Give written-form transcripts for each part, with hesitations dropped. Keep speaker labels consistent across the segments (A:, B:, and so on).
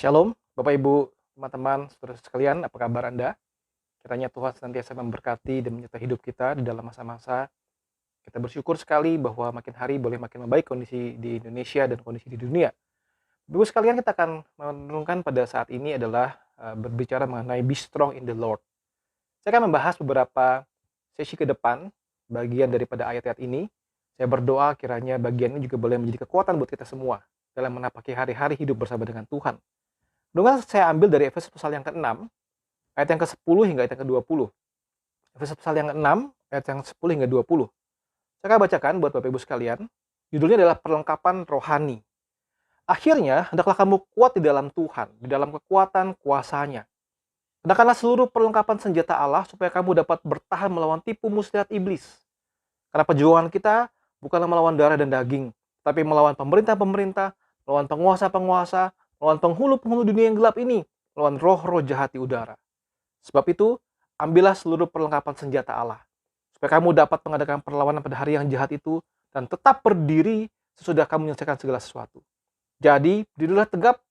A: Shalom, Bapak Ibu, teman-teman, saudara sekalian, apa kabar Anda? Kiranya Tuhan senantiasa memberkati dan menyertai hidup kita di dalam masa-masa. Kita bersyukur sekali bahwa makin hari boleh makin membaik kondisi di Indonesia dan kondisi di dunia. Ibu sekalian, kita akan merenungkan pada saat ini adalah berbicara mengenai be strong in the Lord. Saya akan membahas beberapa sesi ke depan, bagian daripada ayat-ayat ini. Saya berdoa kiranya bagian ini juga boleh menjadi kekuatan buat kita semua dalam menapaki hari-hari hidup bersama dengan Tuhan. Renungan saya ambil dari Efesus pasal yang ke-6, ayat yang ke-10 hingga ayat yang ke-20. Efesus pasal yang ke-6, ayat yang 10 hingga 20. Saya akan bacakan buat Bapak Ibu sekalian. Judulnya adalah perlengkapan rohani. Akhirnya, hendaklah kamu kuat di dalam Tuhan, di dalam kekuatan kuasa-Nya. Kenakanlah seluruh perlengkapan senjata Allah supaya kamu dapat bertahan melawan tipu muslihat iblis. Karena perjuangan kita bukanlah melawan darah dan daging, tapi melawan pemerintah-pemerintah, melawan penguasa-penguasa, melawan penghulu-penghulu dunia yang gelap ini, melawan roh-roh jahat di udara. Sebab itu, ambillah seluruh perlengkapan senjata Allah, supaya kamu dapat mengadakan perlawanan pada hari yang jahat itu, dan tetap berdiri sesudah kamu menyelesaikan segala sesuatu. Jadi, berdirilah tegap,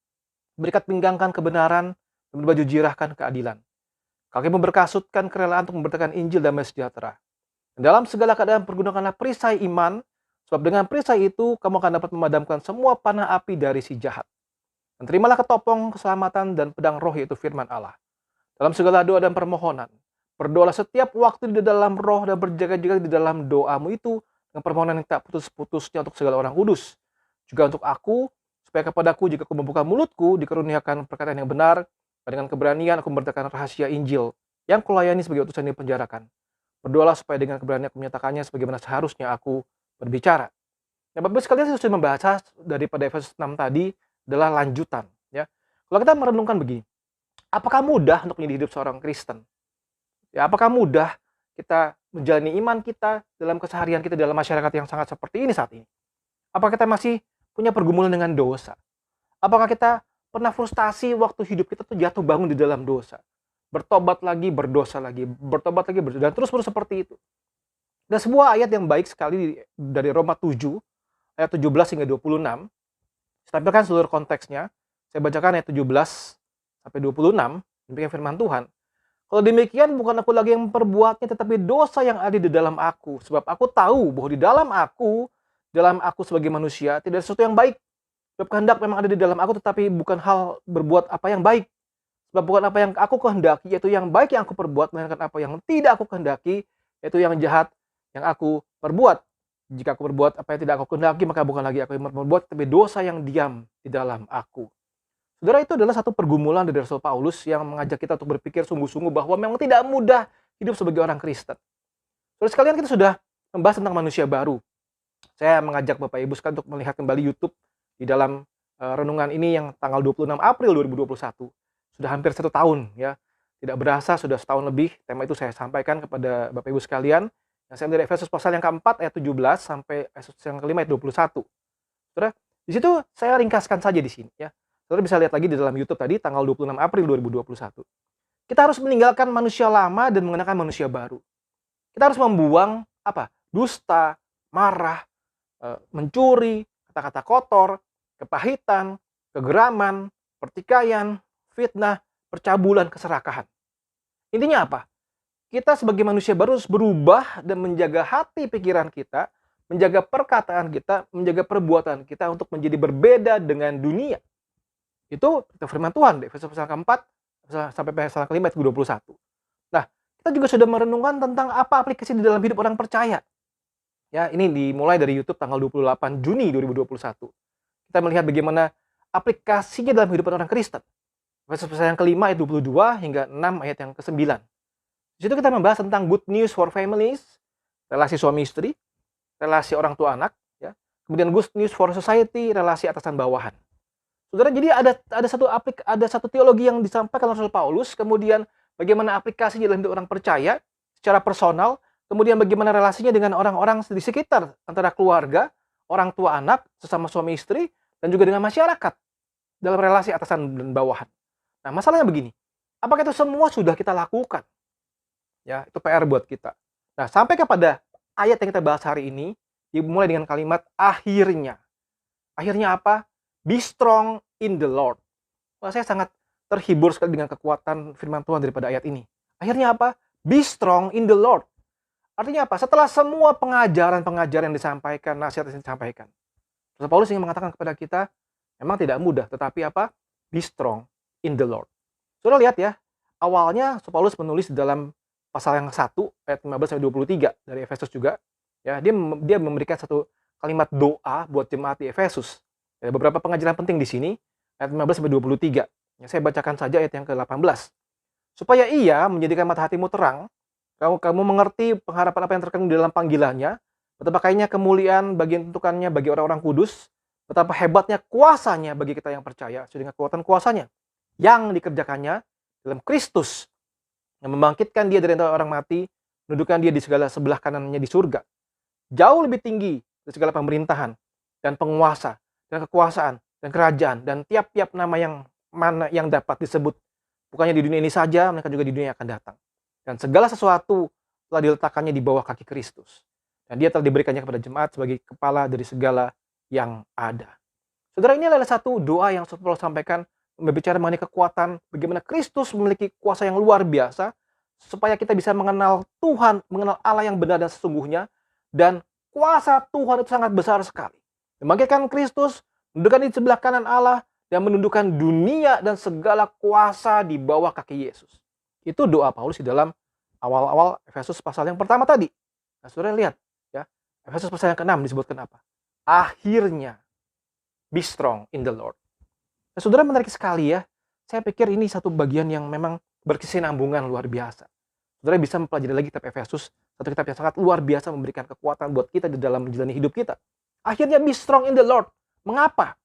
A: berikat pinggangkan kebenaran, dan berbaju jirahkan keadilan. Kakimu berkasutkan kerelaan untuk memberitakan Injil damai sejahtera. Dan dalam segala keadaan pergunakanlah perisai iman, sebab dengan perisai itu kamu akan dapat memadamkan semua panah api dari si jahat. Dan terimalah ketopong keselamatan dan pedang roh, yaitu firman Allah. Dalam segala doa dan permohonan, berdoalah setiap waktu di dalam roh dan berjaga-jaga di dalam doamu itu dengan permohonan yang tak putus-putusnya untuk segala orang kudus. Juga untuk aku, supaya kepadaku jika aku membuka mulutku dikaruniakan perkataan yang benar, dan dengan keberanian aku memberitakan rahasia Injil yang kulayani sebagai utusan yang dipenjarakan. Berdoalah supaya dengan keberanian aku menyatakannya sebagaimana seharusnya aku berbicara. Nah, Bapak sekalian, saya sudah membahas daripada Efesus 6 tadi adalah lanjutan. Ya, kalau kita merenungkan begini, apakah mudah untuk menjadi hidup seorang Kristen? Ya, apakah mudah kita menjalani iman kita dalam keseharian kita dalam masyarakat yang sangat seperti ini saat ini? Apakah kita masih punya pergumulan dengan dosa? Apakah kita pernah frustasi waktu hidup kita tuh jatuh bangun di dalam dosa? Bertobat lagi, berdosa lagi, bertobat lagi, berdosa, dan terus-menerus seperti itu. Dan sebuah ayat yang baik sekali dari Roma 7, ayat 17 hingga 26, saya tampilkan seluruh konteksnya. Saya bacakan ayat 17 sampai 26, demikian firman Tuhan. Kalau demikian, bukan aku lagi yang memperbuatnya, tetapi dosa yang ada di dalam aku. Sebab aku tahu bahwa di dalam aku sebagai manusia, tidak ada sesuatu yang baik. Sebab kehendak memang ada di dalam aku, tetapi bukan hal berbuat apa yang baik. Sebab bukan apa yang aku kehendaki, yaitu yang baik yang aku perbuat, melainkan apa yang tidak aku kehendaki, yaitu yang jahat yang aku perbuat. Jika aku berbuat apa yang tidak aku kehendaki, maka bukan lagi aku yang berbuat, tapi dosa yang diam di dalam aku. Saudara, itu adalah satu pergumulan dari Rasul Paulus yang mengajak kita untuk berpikir sungguh-sungguh bahwa memang tidak mudah hidup sebagai orang Kristen. Saudara sekalian, kita sudah membahas tentang manusia baru. Saya mengajak Bapak Ibu sekalian untuk melihat kembali YouTube di dalam renungan ini yang tanggal 26 April 2021. Sudah hampir 1 tahun ya. Tidak berasa sudah setahun lebih tema itu saya sampaikan kepada Bapak Ibu sekalian. Yang saya dari Efesus pasal yang keempat ayat 17 sampai Efesus yang kelima ayat 21. Saudara, di situ saya ringkaskan saja di sini ya. Saudara bisa lihat lagi di dalam YouTube tadi tanggal 26 April 2021. Kita harus meninggalkan manusia lama dan mengenakan manusia baru. Kita harus membuang apa? Dusta, marah, mencuri, kata-kata kotor, kepahitan, kegeraman, pertikaian, fitnah, percabulan, keserakahan. Intinya apa? Kita sebagai manusia baru harus berubah dan menjaga hati pikiran kita, menjaga perkataan kita, menjaga perbuatan kita untuk menjadi berbeda dengan dunia. Itu firman Tuhan di Efesus pasal keempat sampai pasal kelima ayat 21. Nah, kita juga sudah merenungkan tentang apa aplikasi di dalam hidup orang percaya. Ya, ini dimulai dari YouTube tanggal 28 Juni 2021. Kita melihat bagaimana aplikasinya dalam kehidupan orang Kristen. Efesus pasal yang kelima ayat 22 hingga 6 ayat yang ke-9. Di situ kita membahas tentang good news for families, relasi suami istri, relasi orang tua anak, ya. Kemudian good news for society, relasi atasan bawahan. Saudara, jadi ada satu teologi yang disampaikan oleh Rasul Paulus, kemudian bagaimana aplikasinya dalam hidup orang percaya secara personal, kemudian bagaimana relasinya dengan orang-orang di sekitar, antara keluarga, orang tua anak, sesama suami istri, dan juga dengan masyarakat dalam relasi atasan dan bawahan. Nah, masalahnya begini, apakah itu semua sudah kita lakukan? Ya, itu PR buat kita. Nah, sampai kepada ayat yang kita bahas hari ini, dimulai dengan kalimat akhirnya. Akhirnya apa? Be strong in the Lord. Wah, saya sangat terhibur sekali dengan kekuatan firman Tuhan daripada ayat ini. Akhirnya apa? Be strong in the Lord. Artinya apa? Setelah semua pengajaran-pengajaran yang disampaikan, nasihat yang disampaikan, Rasul Paulus ingin mengatakan kepada kita, memang tidak mudah, tetapi apa? Be strong in the Lord. Saudara lihat ya, awalnya Rasul Paulus menulis dalam pasal yang 1 ayat 15-23 dari Efesus juga. Ya, dia memberikan satu kalimat doa buat jemaat di Efesus. Ada beberapa pengajaran penting di sini, ayat 15-23. Ya, saya bacakan saja ayat yang ke-18. Supaya ia menjadikan mata hatimu terang, kamu mengerti pengharapan apa yang terkandung di dalam panggilannya, betapa kayanya kemuliaan bagian tentukannya bagi orang-orang kudus, betapa hebatnya kuasanya bagi kita yang percaya, sehingga kekuatan kuasanya yang dikerjakannya dalam Kristus, yang membangkitkan dia dari antara orang mati, menundukkan dia di segala sebelah kanannya di surga. Jauh lebih tinggi dari segala pemerintahan, dan penguasa, dan kekuasaan, dan kerajaan, dan tiap-tiap nama yang mana yang dapat disebut, bukannya di dunia ini saja, mereka juga di dunia yang akan datang. Dan segala sesuatu telah diletakkannya di bawah kaki Kristus. Dan dia telah diberikannya kepada jemaat sebagai kepala dari segala yang ada. Saudara, ini adalah satu doa yang Rasul Paulus sampaikan, berbicara mengenai kekuatan, bagaimana Kristus memiliki kuasa yang luar biasa, supaya kita bisa mengenal Tuhan, mengenal Allah yang benar dan sesungguhnya, dan kuasa Tuhan itu sangat besar sekali. Membangkitkan Kristus, menundukkan di sebelah kanan Allah, dan menundukkan dunia dan segala kuasa di bawah kaki Yesus. Itu doa Paulus di dalam awal-awal Efesus pasal yang pertama tadi. Nah, saudara lihat, ya, Efesus pasal yang ke-6 disebutkan apa? Akhirnya, be strong in the Lord. Nah, saudara, menarik sekali ya. Saya pikir ini satu bagian yang memang berkesinambungan luar biasa. Saudara bisa mempelajari lagi kitab Efesus, satu kitab yang sangat luar biasa memberikan kekuatan buat kita di dalam menjalani hidup kita. Akhirnya be strong in the Lord. Mengapa?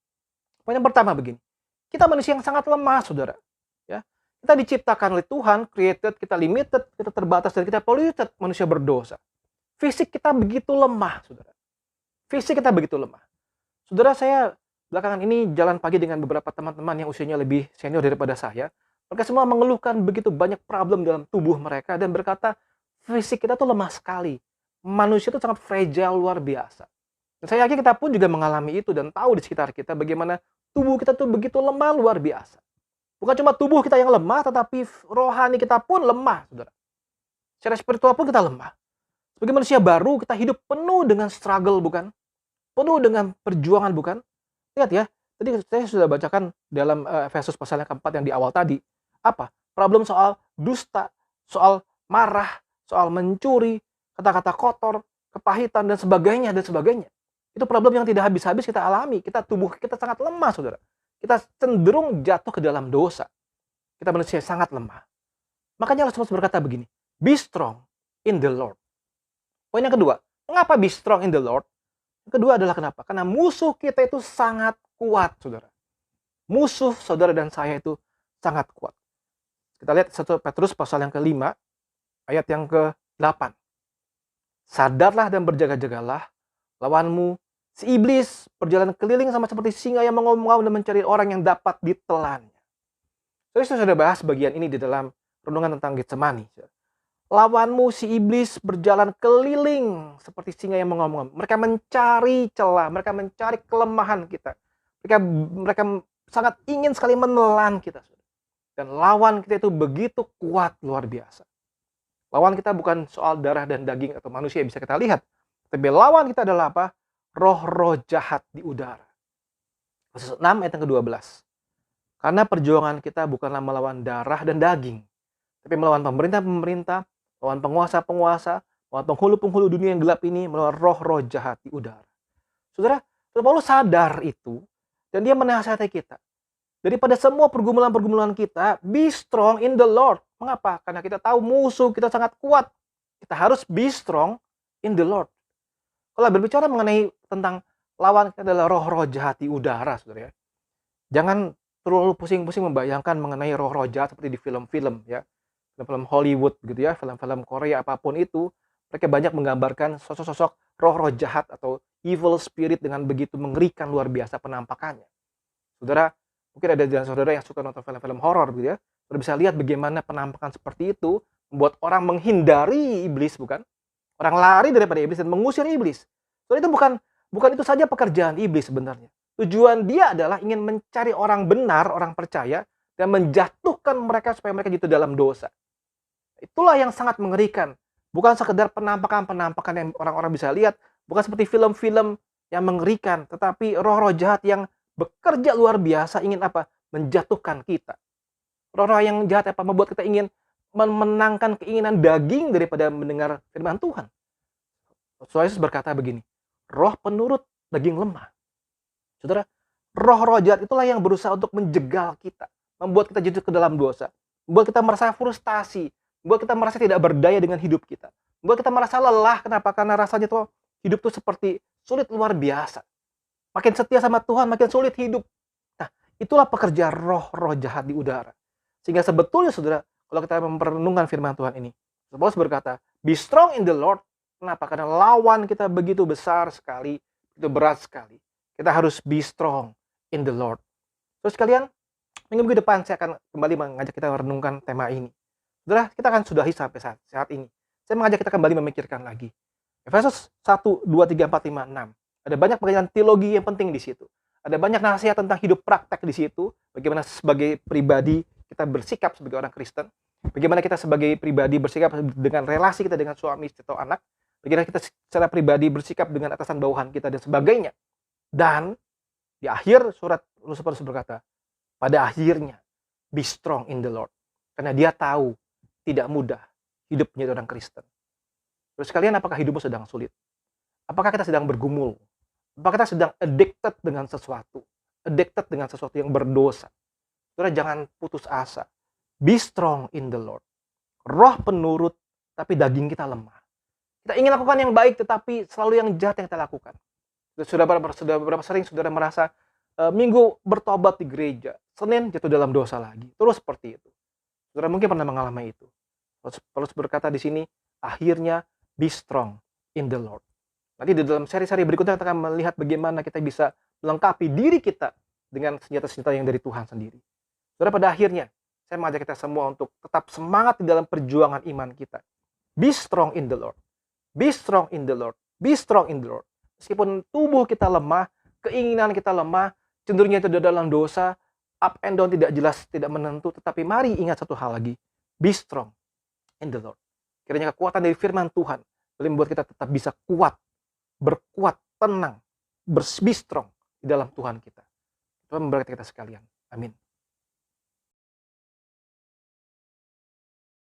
A: Poin yang pertama begini. Kita manusia yang sangat lemah, saudara. Ya, kita diciptakan oleh Tuhan, created, kita limited, kita terbatas, dan kita polluted, manusia berdosa. Fisik kita begitu lemah, saudara. Fisik kita begitu lemah. Saudara, saya belakangan ini jalan pagi dengan beberapa teman-teman yang usianya lebih senior daripada saya. Mereka semua mengeluhkan begitu banyak problem dalam tubuh mereka dan berkata, fisik kita tuh lemah sekali. Manusia itu sangat fragile, luar biasa. Dan saya yakin kita pun juga mengalami itu dan tahu di sekitar kita bagaimana tubuh kita tuh begitu lemah, luar biasa. Bukan cuma tubuh kita yang lemah, tetapi rohani kita pun lemah, saudara. Secara spiritual pun kita lemah. Sebagai manusia baru, kita hidup penuh dengan struggle, bukan? Penuh dengan perjuangan, bukan? Lihat ya, tadi saya sudah bacakan dalam Efesus pasal yang keempat yang di awal tadi. Apa? Problem soal dusta, soal marah, soal mencuri, kata-kata kotor, kepahitan, dan sebagainya, dan sebagainya. Itu problem yang tidak habis-habis kita alami. Tubuh kita sangat lemah, saudara. Kita cenderung jatuh ke dalam dosa. Kita manusia sangat lemah. Makanya Rasul berkata begini, be strong in the Lord. Poin yang kedua, mengapa be strong in the Lord? Yang kedua adalah kenapa? Karena musuh kita itu sangat kuat, saudara. Musuh saudara dan saya itu sangat kuat. Kita lihat 1 Petrus pasal yang ke-5, ayat yang ke-8. Sadarlah dan berjaga-jagalah, lawanmu, si iblis berjalan keliling sama seperti singa yang mengaum-ngaum dan mencari orang yang dapat ditelannya. Saya sudah bahas bagian ini di dalam renungan tentang Getsemani. Lawanmu si iblis berjalan keliling seperti singa yang mengaum-ngaum. Mereka mencari celah, mereka mencari kelemahan kita. Mereka sangat ingin sekali menelan kita. Dan lawan kita itu begitu kuat, luar biasa. Lawan kita bukan soal darah dan daging atau manusia yang bisa kita lihat. Tapi lawan kita adalah apa? Roh-roh jahat di udara. Efesus 6 ayat yang ke-12. Karena perjuangan kita bukanlah melawan darah dan daging, tapi melawan pemerintah-pemerintah, melawan penguasa-penguasa, melawan penghulu-penghulu dunia yang gelap ini, melawan roh-roh jahat di udara. Saudara, Paulus sadar itu, dan dia menasihati kita. Daripada semua pergumulan-pergumulan kita, be strong in the Lord. Mengapa? Karena kita tahu musuh kita sangat kuat. Kita harus be strong in the Lord. Kalau berbicara mengenai tentang lawan kita adalah roh-roh jahat di udara, saudara ya. Jangan terlalu pusing-pusing membayangkan mengenai roh-roh jahat seperti di film-film ya. Film-film Hollywood gitu ya, film-film Korea apapun itu, mereka banyak menggambarkan sosok-sosok roh-roh jahat atau evil spirit dengan begitu mengerikan luar biasa penampakannya. Saudara, mungkin ada dari saudara yang suka nonton film-film horor gitu ya. Saudara bisa lihat bagaimana penampakan seperti itu membuat orang menghindari iblis, bukan? Orang lari daripada iblis dan mengusir iblis. Soalnya itu bukan itu saja pekerjaan iblis sebenarnya. Tujuan dia adalah ingin mencari orang benar, orang percaya, dan menjatuhkan mereka supaya mereka jatuh dalam dosa. Itulah yang sangat mengerikan. Bukan sekedar penampakan-penampakan yang orang-orang bisa lihat, bukan seperti film-film yang mengerikan, tetapi roh-roh jahat yang bekerja luar biasa ingin apa? Menjatuhkan kita. Roh-roh yang jahat apa? Membuat kita ingin memenangkan keinginan daging daripada mendengar firman Tuhan. Soalnya Yesus berkata begini, roh penurut daging lemah. Saudara, roh-roh jahat itulah yang berusaha untuk menjegal kita, membuat kita jatuh ke dalam dosa, membuat kita merasa frustasi, membuat kita merasa tidak berdaya dengan hidup kita, membuat kita merasa lelah. Kenapa? Karena rasanya tuh hidup tuh seperti sulit luar biasa. Makin setia sama Tuhan, makin sulit hidup. Nah, itulah pekerjaan roh-roh jahat di udara. Sehingga sebetulnya, saudara, kalau kita memperenungkan firman Tuhan ini, Paulus berkata, be strong in the Lord. Kenapa? Karena lawan kita begitu besar sekali, begitu berat sekali. Kita harus be strong in the Lord. Terus kalian, minggu depan saya akan kembali mengajak kita merenungkan tema ini. Saudara, kita akan sudahi sampai saat ini. Saya mengajak kita kembali memikirkan lagi. Efesus 1, 2, 3, 4, 5, 6. Ada banyak pengajaran teologi yang penting di situ. Ada banyak nasihat tentang hidup praktek di situ. Bagaimana sebagai pribadi kita bersikap sebagai orang Kristen. Bagaimana kita sebagai pribadi bersikap dengan relasi kita dengan suami atau anak. Bagaimana kita secara pribadi bersikap dengan atasan bawahan kita dan sebagainya. Dan di akhir surat Paulus berkata, pada akhirnya be strong in the Lord. Karena dia tahu tidak mudah hidup menjadi orang Kristen. Terus kalian, apakah hidupmu sedang sulit? Apakah kita sedang bergumul? Apakah kita sedang addicted dengan sesuatu? Addicted dengan sesuatu yang berdosa? Saudara, jangan putus asa. Be strong in the Lord. Roh penurut, tapi daging kita lemah. Kita ingin lakukan yang baik, tetapi selalu yang jahat yang kita lakukan. Sudah berapa sering saudara merasa Minggu bertobat di gereja, Senin jatuh dalam dosa lagi. Terus seperti itu. Saudara mungkin pernah mengalami itu. Paulus berkata di sini, akhirnya be strong in the Lord. Nanti di dalam seri-seri berikutnya kita akan melihat bagaimana kita bisa melengkapi diri kita dengan senjata-senjata yang dari Tuhan sendiri. Saudara, pada akhirnya, saya mengajak kita semua untuk tetap semangat di dalam perjuangan iman kita. Be strong in the Lord. Be strong in the Lord. Be strong in the Lord. Meskipun tubuh kita lemah, keinginan kita lemah, cenderungnya itu dalam dosa, up and down tidak jelas, tidak menentu, tetapi mari ingat satu hal lagi. Be strong in the Lord. Kiranya kekuatan dari firman Tuhan boleh membuat kita tetap bisa kuat, berkuat, tenang, be strong di dalam Tuhan kita. Tuhan memberkati kita sekalian. Amin.